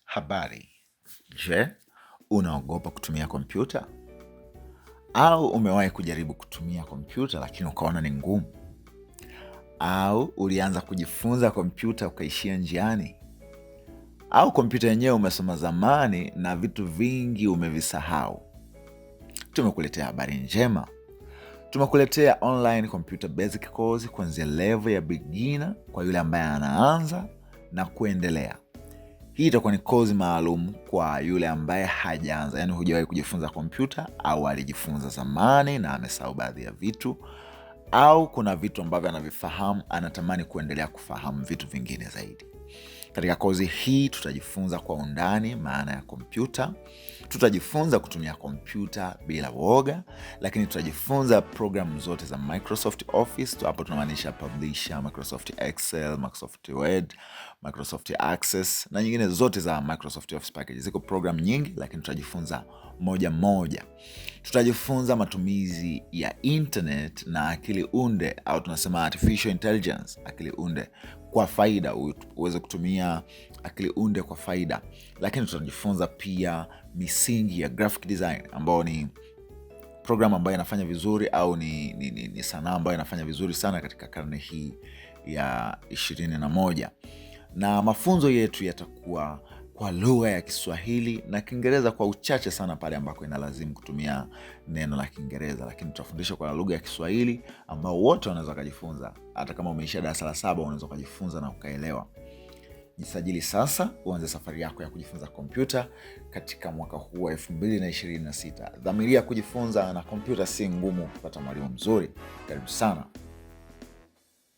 Habari. Je, unaogopa kutumia kompyuta? Au umewahi kujaribu kutumia kompyuta lakini ukaona ni ngumu? Au ulianza kujifunza kompyuta ukaishia njiani? Au kompyuta yenyewe umesoma zamani na vitu vingi umevisahau? Tumekuletea habari njema. Tumekuletea online computer basic course kuanzia level ya beginner kwa yule ambaye anaanza na kuendelea. Hii itakuwa ni kozi maalum kwa yule ambaye hajaanza, yani hujawahi kujifunza kompyuta au alijifunza zamani na amesahau baadhi ya vitu, au kuna vitu ambavyo anavifahamu anatamani kuendelea kufahamu vitu vingine zaidi. Katika kozi hii tutajifunza kwa undani maana ya kompyuta, tutajifunza kutumia kompyuta bila woga, lakini tutajifunza programu zote za Microsoft Office. Hapo tunamaanisha Publisher, Microsoft Excel, Microsoft Word, Microsoft Access na nyingine zote za Microsoft Office package. Ziko program nyingi lakini tutajifunza moja moja. Tutajifunza matumizi ya internet na akili unde au tunasema artificial intelligence, akili unde kwa faida, uweze kutumia akili unde kwa faida. Lakini tutajifunza pia misingi ya graphic design ambao ni program ambayo inafanya vizuri au ni sanaa ambayo inafanya vizuri sana katika karne hii ya 21. Na mafunzo yetu yatakuwa kwa lugha ya Kiswahili na Kiingereza kwa uchache sana pale ambako inalazimu kutumia neno la Kiingereza, lakini tutafundisha kwa lugha ya Kiswahili ambao wote wanaweza kujifunza. Hata kama umeisha darasa la 7 unaweza kujifunza na ukaelewa. Jisajili sasa uanze safari yako ya kujifunza kompyuta katika mwaka huu wa 2026. Dhamiria kujifunza, na kompyuta si ngumu kupata mwalimu mzuri. Karibu sana.